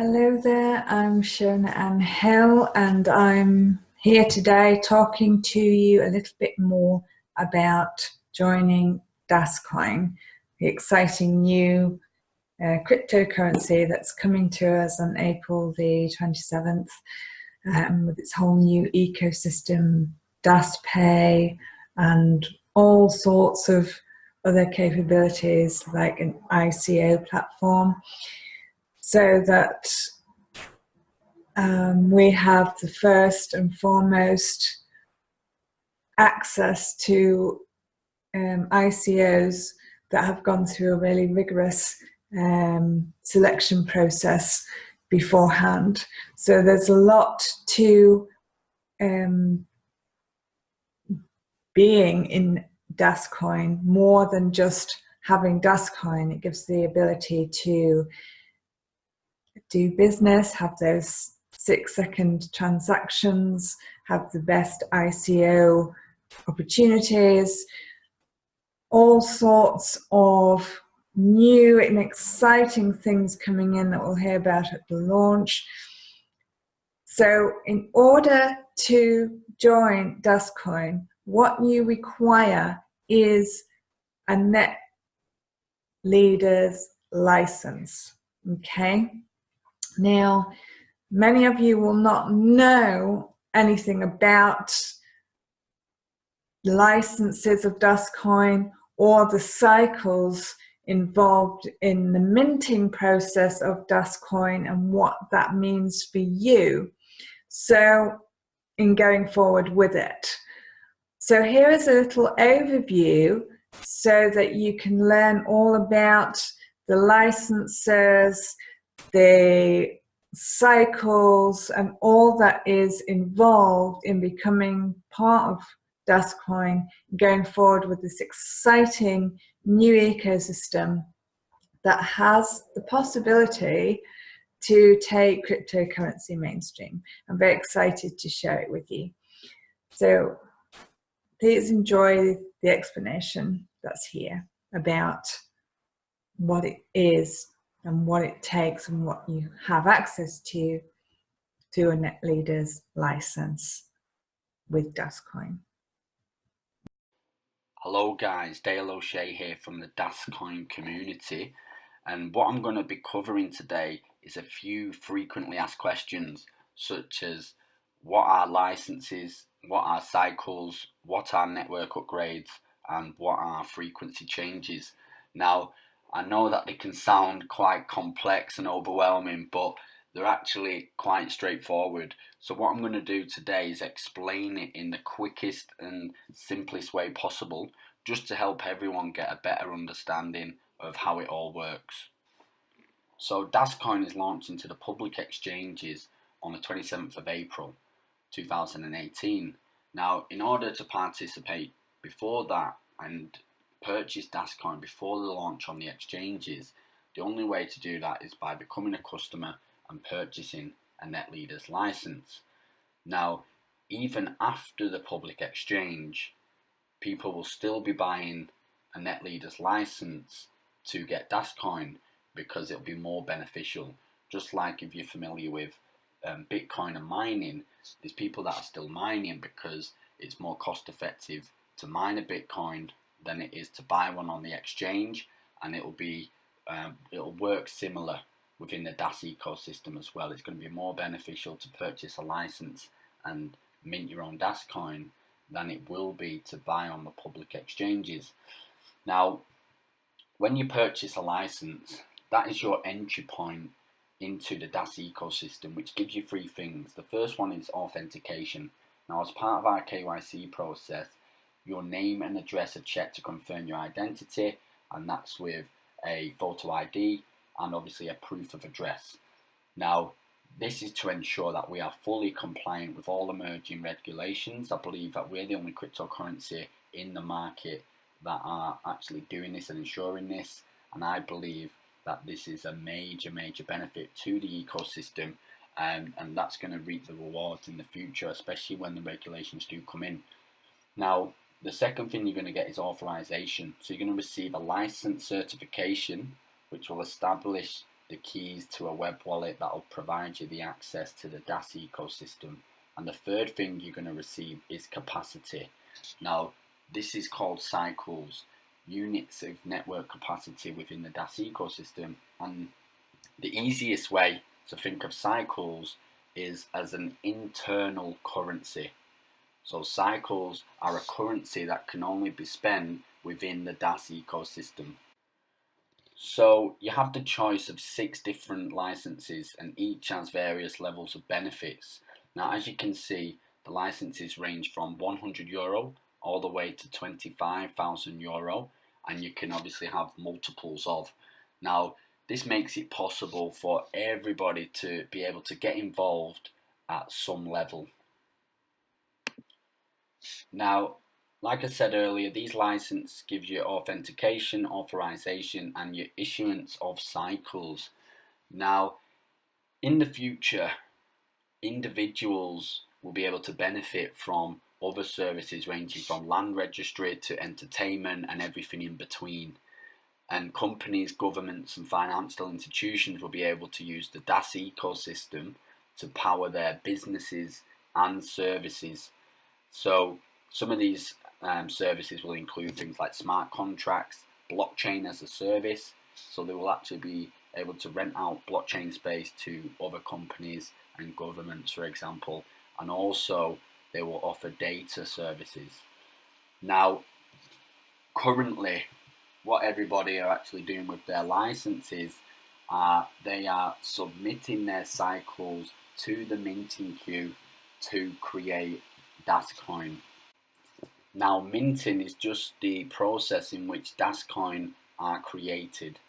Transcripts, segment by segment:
Hello there, I'm Shona Ann Hill and I'm here today talking to you a little bit more about joining DasCoin, the exciting new cryptocurrency that's coming to us on April the 27th with its whole new ecosystem, DasPay, and all sorts of other capabilities like an ICO platform. So that we have the first and foremost access to ICOs that have gone through a really rigorous selection process beforehand. So there's a lot to being in DasCoin, more than just having DasCoin. It gives the ability to do business, have those 6-second transactions, have the best ICO opportunities, all sorts of new and exciting things coming in that we'll hear about at the launch. So in order to join DasCoin, what you require is a Netleaders license, okay? Now, many of you will not know anything about licenses of DasCoin or the cycles involved in the minting process of DasCoin and what that means for you. So, in going forward with it. So here is a little overview so that you can learn all about the licenses, the cycles, and all that is involved in becoming part of DasCoin, going forward with this exciting new ecosystem that has the possibility to take cryptocurrency mainstream. I'm very excited to share it with you. So please enjoy the explanation that's here about what it is and what it takes and what you have access to a Netleaders license with DasCoin. Hello guys, Dale O'Shea here from the DasCoin community, and what I'm going to be covering today is a few frequently asked questions such as what are licenses, what are cycles, what are network upgrades, and what are frequency changes. Now, I know that they can sound quite complex and overwhelming, but they're actually quite straightforward. So what I'm going to do today is explain it in the quickest and simplest way possible, just to help everyone get a better understanding of how it all works. So DasCoin is launching to the public exchanges on the 27th of April 2018. Now, in order to participate before that and purchase DasCoin before the launch on the exchanges, the only way to do that is by becoming a customer and purchasing a Netleaders license. Now, even after the public exchange, people will still be buying a Netleaders license to get DasCoin because it'll be more beneficial. Just like if you're familiar with Bitcoin and mining, there's people that are still mining because it's more cost effective to mine a Bitcoin than it is to buy one on the exchange, and it'll work similar within the DasEcosystem as well. It's going to be more beneficial to purchase a license and mint your own DasCoin than it will be to buy on the public exchanges. Now, when you purchase a license, that is your entry point into the DasEcosystem, which gives you three things. The first one is authentication. Now, as part of our KYC process, your name and address are checked to confirm your identity, and that's with a photo ID and obviously a proof of address. Now, this is to ensure that we are fully compliant with all emerging regulations. I believe that we're the only cryptocurrency in the market that are actually doing this and ensuring this, and I believe that this is a major benefit to the ecosystem, and that's going to reap the rewards in the future, especially when the regulations do come in. Now, the second thing you're going to get is authorization. So you're going to receive a license certification, which will establish the keys to a web wallet that will provide you the access to the DAS ecosystem. And the third thing you're going to receive is capacity. Now, this is called cycles, units of network capacity within the DAS ecosystem. And the easiest way to think of cycles is as an internal currency. So cycles are a currency that can only be spent within the DAS ecosystem. So you have the choice of 6 different licenses, and each has various levels of benefits. Now, as you can see, the licenses range from €100 all the way to €25,000, and you can obviously have multiples of. Now, this makes it possible for everybody to be able to get involved at some level. Now, like I said earlier, these licenses give you authentication, authorization, and your issuance of cycles. Now, in the future, individuals will be able to benefit from other services ranging from land registry to entertainment and everything in between. And companies, governments, and financial institutions will be able to use the DAS ecosystem to power their businesses and services. So some of these services will include things like smart contracts, blockchain as a service. So they will actually be able to rent out blockchain space to other companies and governments, for example. And also they will offer data services. Now, currently, what everybody are actually doing with their licenses they are submitting their cycles to the minting queue to create DasCoin. Now, minting is just the process in which DasCoin are created.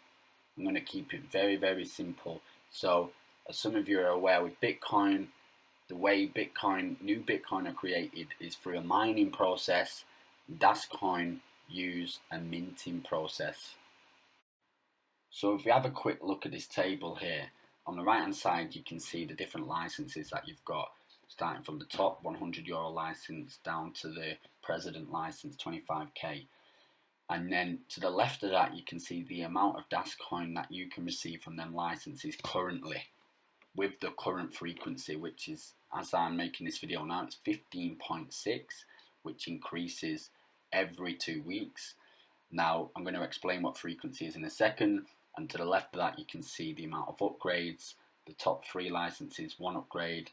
I'm going to keep it very, very simple. So, as some of you are aware, with Bitcoin, the way new Bitcoin are created is through a mining process. DasCoin use a minting process. So if we have a quick look at this table here, on the right hand side you can see the different licenses that you've got, starting from the top €100 license down to the president license 25k. And then to the left of that you can see the amount of DasCoin that you can receive from them licenses currently, with the current frequency, which is, as I'm making this video now, it's 15.6, which increases every 2 weeks. Now I'm going to explain what frequency is in a second, and to the left of that you can see the amount of upgrades. The top 3 licenses, 1 upgrade,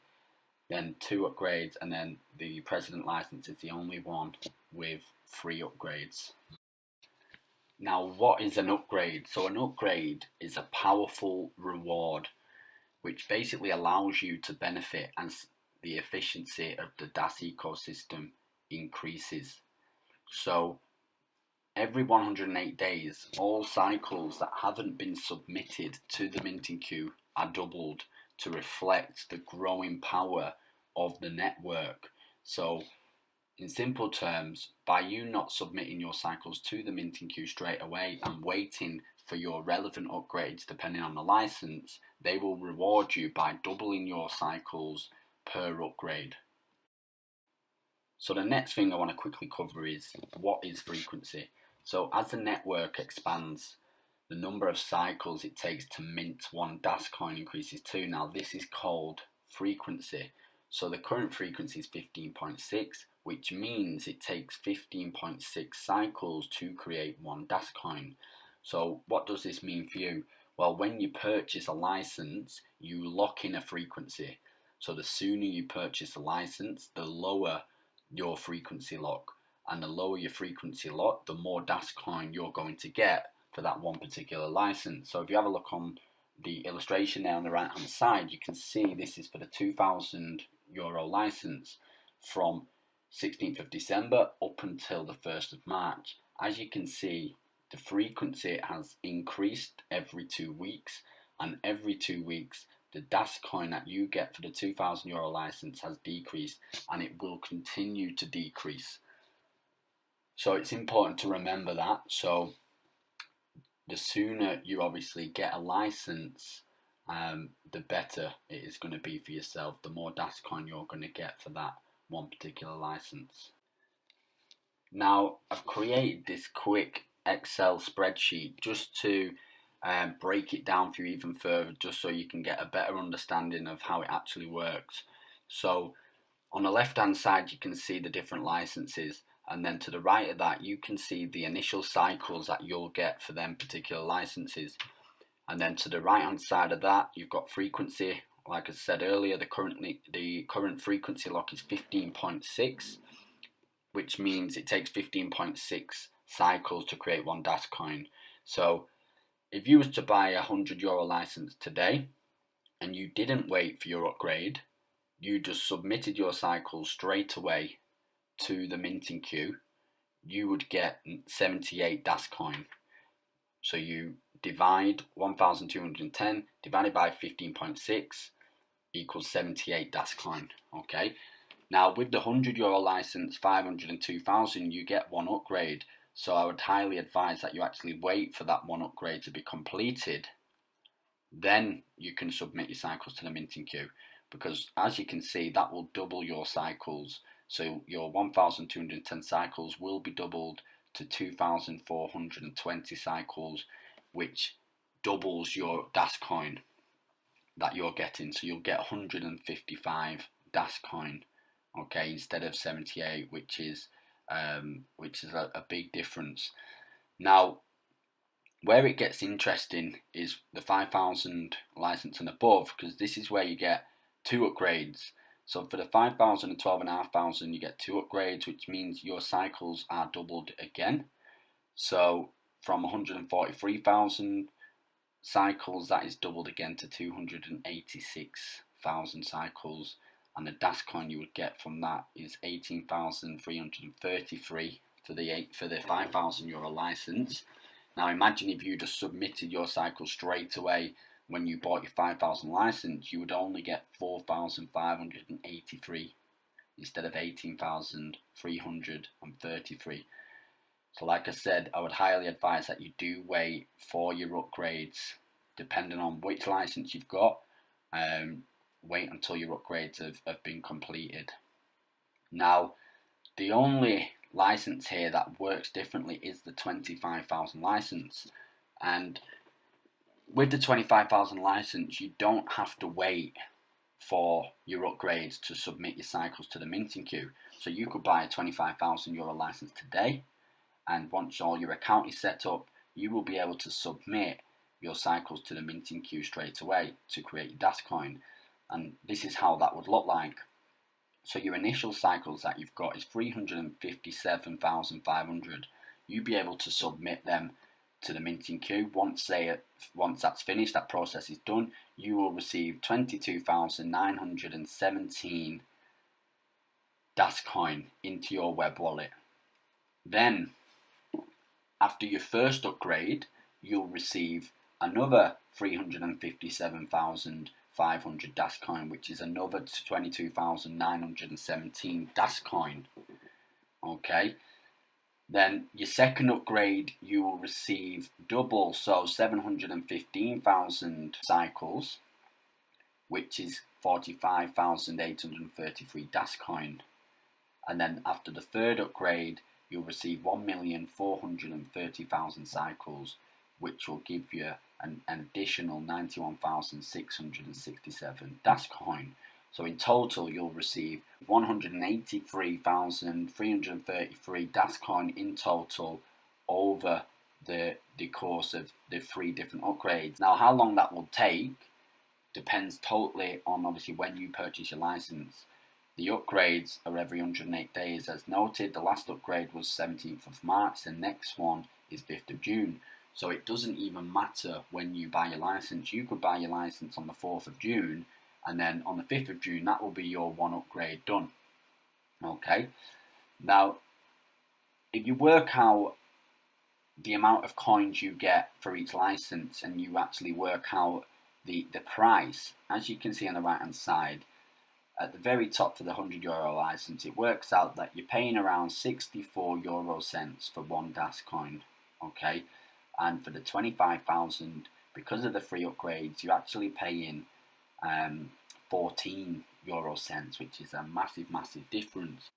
then 2 upgrades, and then the president license is the only one with 3 upgrades. Now, what is an upgrade? So an upgrade is a powerful reward which basically allows you to benefit as the efficiency of the DAS ecosystem increases. So every 108 days, all cycles that haven't been submitted to the minting queue are doubled to reflect the growing power of the network. So in simple terms, by you not submitting your cycles to the minting queue straight away and waiting for your relevant upgrades depending on the license, they will reward you by doubling your cycles per upgrade. So the next thing I want to quickly cover is, what is frequency? So as the network expands, the number of cycles it takes to mint one DasCoin increases too. Now this is called frequency. So the current frequency is 15.6, which means it takes 15.6 cycles to create one DasCoin. So what does this mean for you? Well, when you purchase a license, you lock in a frequency. So the sooner you purchase a license, the lower your frequency lock. And the lower your frequency lock, the more DasCoin you're going to get for that one particular license. So if you have a look on the illustration there on the right hand side, you can see this is for the €2,000 license from 16th of December up until the 1st of March. As you can see, the frequency has increased every 2 weeks, and every 2 weeks the DasCoin that you get for the €2,000 license has decreased, and it will continue to decrease. So it's important to remember that. So the sooner you obviously get a license, the better it is going to be for yourself, the more DasCoin you're going to get for that one particular license. Now, I've created this quick Excel spreadsheet just to break it down for you even further, just so you can get a better understanding of how it actually works. So on the left hand side you can see the different licenses, and then to the right of that you can see the initial cycles that you'll get for them particular licenses. And then to the right hand side of that you've got frequency. Like I said earlier, the current frequency lock is 15.6, which means it takes 15.6 cycles to create one DasCoin. So if you was to buy a €100 license today and you didn't wait for your upgrade, you just submitted your cycles straight away to the minting queue, you would get 78 DasCoin. So you divide 1210 divided by 15.6 equals 78 DasCoin. Okay. Now with the €100 license, 500 and 2000, you get one upgrade. So I would highly advise that you actually wait for that one upgrade to be completed. Then you can submit your cycles to the minting queue, because as you can see, that will double your cycles. So your 1210 cycles will be doubled to 2420 cycles, which doubles your DasCoin that you're getting. So you'll get 155 DasCoin, okay, instead of 78, which is a big difference. Now, where it gets interesting is the 5,000 license and above, because this is where you get two upgrades. So for the 5,000 and 12,500, you get two upgrades, which means your cycles are doubled again. So from 143,000 cycles, that is doubled again to 286,000 cycles. And the DasCoin you would get from that is 18,333 for the €5,000 license. Now imagine if you just submitted your cycle straight away when you bought your 5,000 license, you would only get 4,583 instead of 18,333. So like I said, I would highly advise that you do wait for your upgrades, depending on which license you've got. Wait until your upgrades have been completed. Now, the only license here that works differently is the 25,000 license. And with the 25,000 license, you don't have to wait for your upgrades to submit your cycles to the minting queue. So you could buy a €25,000 license today, and once all your account is set up, you will be able to submit your cycles to the minting queue straight away to create your DasCoin. And this is how that would look like. So your initial cycles that you've got is 357,500. You'll be able to submit them to the minting queue. Once that's finished, that process is done, you will receive 22,917 DasCoin into your WebWallet. Then, after your first upgrade, you'll receive another 357,500 DasCoin, which is another 22,917 DasCoin. Okay. Then your second upgrade, you will receive double, so 715,000 cycles, which is 45,833 DasCoin. And then after the third upgrade, you'll receive 1,430,000 cycles, which will give you an additional 91,667 DasCoin. So in total, you'll receive 183,333 DasCoin in total over the course of the 3 different upgrades. Now, how long that will take depends totally on obviously when you purchase your license. The upgrades are every 108 days, as noted. The last upgrade was 17th of March. The next one is 5th of June. So it doesn't even matter when you buy your license. You could buy your license on the 4th of June, and then on the 5th of June, that will be your one upgrade done. Okay. Now, if you work out the amount of coins you get for each license, and you actually work out the price, as you can see on the right hand side, at the very top for the €100 license, it works out that you're paying around 64 cents for one DasCoin. Okay. And for the 25,000, because of the free upgrades, you're actually paying 14 euro cents, which is a massive difference.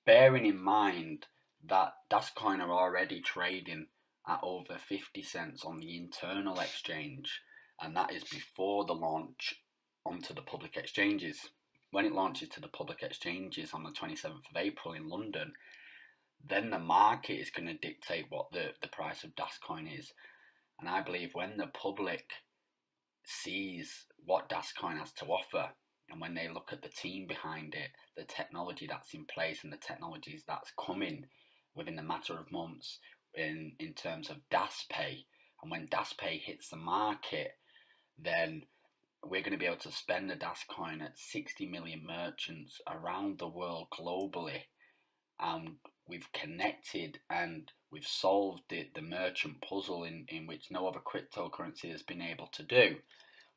Bearing in mind that DasCoin are already trading at over 50 cents on the internal exchange, and that is before the launch onto the public exchanges. When it launches to the public exchanges on the 27th of April in London, then the market is going to dictate what the price of DasCoin is. And I believe when the public sees what DasCoin has to offer, and when they look at the team behind it, the technology that's in place and the technologies that's coming within a matter of months in terms of DasPay, and when DasPay hits the market, then we're going to be able to spend the DasCoin at 60 million merchants around the world globally. We've connected and we've solved the merchant puzzle in which no other cryptocurrency has been able to do.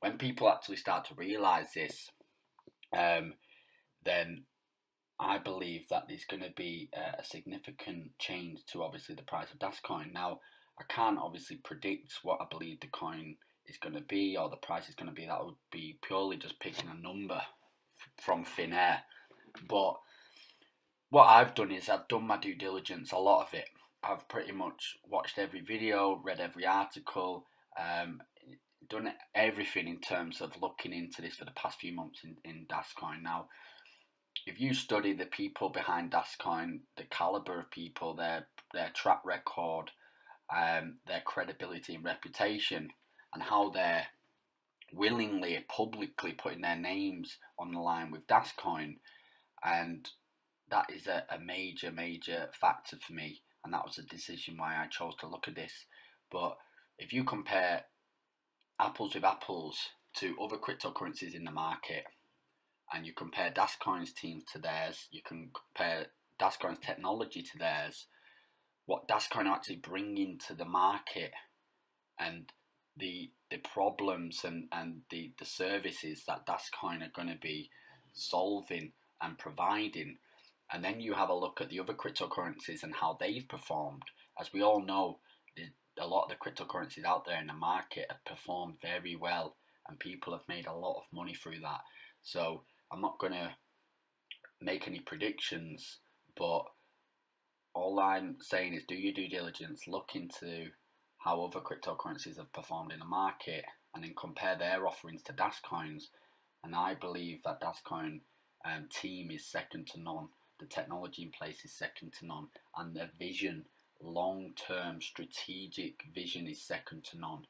When people actually start to realize this, then I believe that there's going to be a significant change to obviously the price of DasCoin. Now, I can't obviously predict what I believe the coin is going to be or the price is going to be. That would be purely just picking a number from thin air. But what I've done is I've done my due diligence, a lot of it. I've pretty much watched every video, read every article, done everything in terms of looking into this for the past few months in DasCoin. Now, if you study the people behind DasCoin, the caliber of people, their track record, their credibility and reputation, and how they're willingly, publicly putting their names on the line with DasCoin, and that is a major factor for me, and that was a decision why I chose to look at this. But if you compare apples with apples to other cryptocurrencies in the market, and you compare DasCoin's teams to theirs, you can compare DasCoin's technology to theirs, what DasCoin are actually bringing to the market, and the problems and the services that DasCoin are going to be solving and providing. And then you have a look at the other cryptocurrencies and how they've performed. As we all know, a lot of the cryptocurrencies out there in the market have performed very well, and people have made a lot of money through that. So I'm not going to make any predictions, but all I'm saying is do your due diligence, look into how other cryptocurrencies have performed in the market, and then compare their offerings to DasCoin's. And I believe that DasCoin team is second to none. The technology in place is second to none, and their vision, long-term strategic vision, is second to none.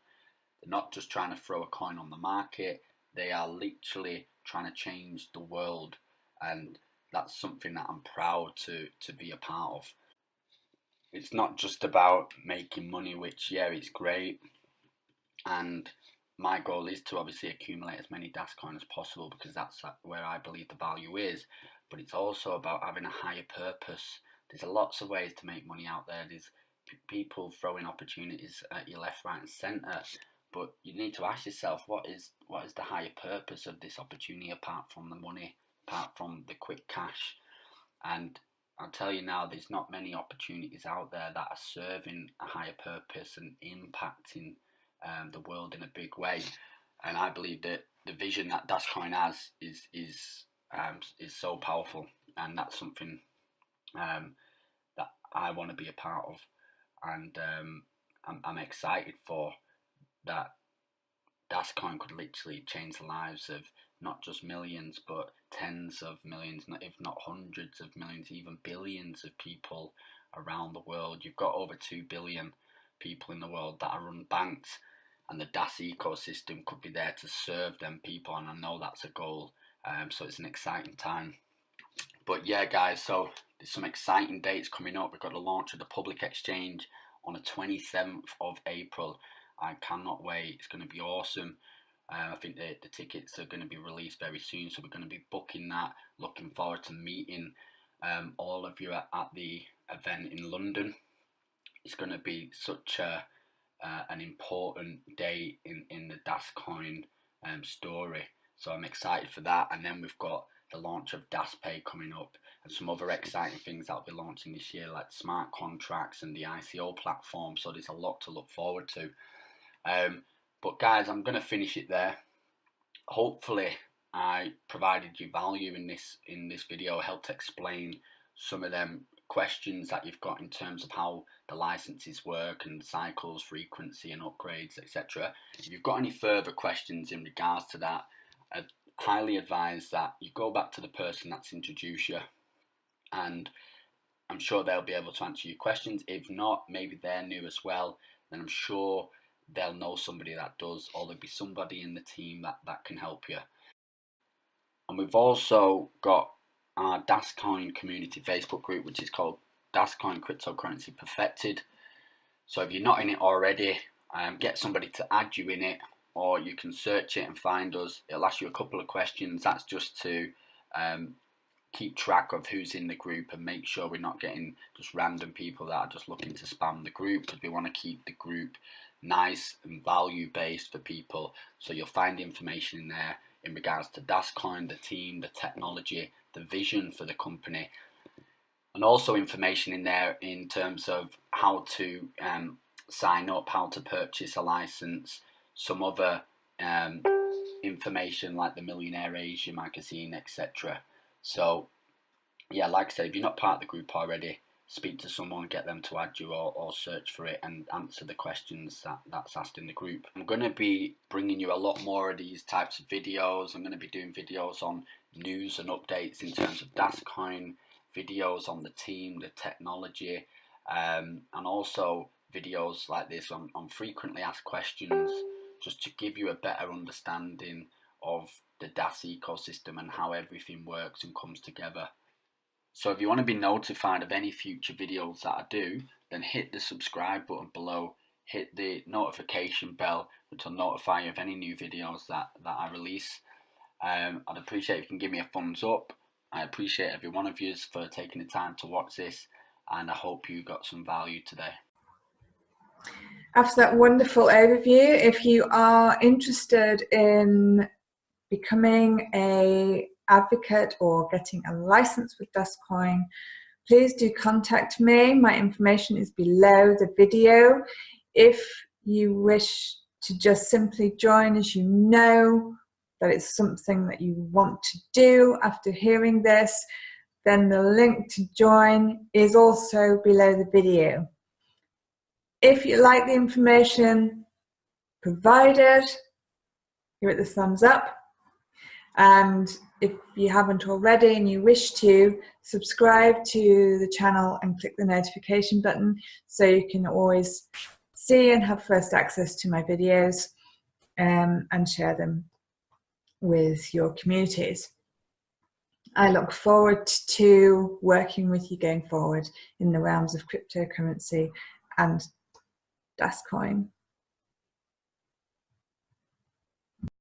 They're not just trying to throw a coin on the market, they are literally trying to change the world, and that's something that I'm proud to be a part of. It's not just about making money, which, yeah, it's great, and my goal is to obviously accumulate as many DasCoin as possible, because that's where I believe the value is. But it's also about having a higher purpose. There's lots of ways to make money out there. There's people throwing opportunities at you left, right, and centre. But you need to ask yourself, what is the higher purpose of this opportunity apart from the money, apart from the quick cash? And I'll tell you now, there's not many opportunities out there that are serving a higher purpose and impacting the world in a big way. And I believe that the vision that DasCoin has is so powerful, and that's something that I want to be a part of, and I'm excited for that. DasCoin could literally change the lives of not just millions, but tens of millions, if not hundreds of millions, even billions of people around the world. You've got over 2 billion people in the world that are unbanked, and the DasEcosystem could be there to serve them people, and I know that's a goal. So it's an exciting time. But yeah, guys, so there's some exciting dates coming up. We've got the launch of the public exchange on the 27th of April. I cannot wait. It's going to be awesome. I think the tickets are going to be released very soon, so we're going to be booking that. Looking forward to meeting all of you at the event in London. It's going to be such an important day in the DasCoin story. So I'm excited for that. And then we've got the launch of DasPay coming up, and some other exciting things that'll be launching this year, like smart contracts and the ICO platform. So there's a lot to look forward to. But guys, I'm going to finish it there. Hopefully I provided you value in this video, helped explain some of them questions that you've got in terms of how the licenses work and cycles, frequency and upgrades, etc. If you've got any further questions in regards to that, I'd highly advise that you go back to the person that's introduced you, and I'm sure they'll be able to answer your questions. If not, maybe they're new as well, then I'm sure they'll know somebody that does, or there'll be somebody in the team that can help you. And we've also got our DasCoin community Facebook group, which is called DasCoin Cryptocurrency Perfected. So if you're not in it already, get somebody to add you in it, or you can search it and find us. It'll ask you a couple of questions. That's just to keep track of who's in the group and make sure we're not getting just random people that are just looking to spam the group, because we want to keep the group nice and value based for people. So you'll find information in there in regards to DasCoin, the team, the technology, the vision for the company, and also information in there in terms of how to sign up, how to purchase a license, some other information like the Millionaire Asia magazine, etc. So yeah, like I said, if you're not part of the group already, speak to someone, get them to add you, or search for it and answer the questions that's asked in the group. I'm going to be bringing you a lot more of these types of videos. I'm going to be doing videos on news and updates in terms of DasCoin, videos on the team, the technology, and also videos like this on frequently asked questions, just to give you a better understanding of the DAS ecosystem and how everything works and comes together. So if you want to be notified of any future videos that I do, then hit the subscribe button below, hit the notification bell, which will notify you of any new videos that I release. I'd appreciate if you can give me a thumbs up. I appreciate every one of you for taking the time to watch this, and I hope you got some value today. After that wonderful overview, if you are interested in becoming an advocate or getting a license with DasCoin, please do contact me. My information is below the video. If you wish to just simply join, as you know that it's something that you want to do after hearing this, then the link to join is also below the video. If you like the information provided, give it the thumbs up. And if you haven't already and you wish to, subscribe to the channel and click the notification button so you can always see and have first access to my videos, and share them with your communities. I look forward to working with you going forward in the realms of cryptocurrency and DasCoin.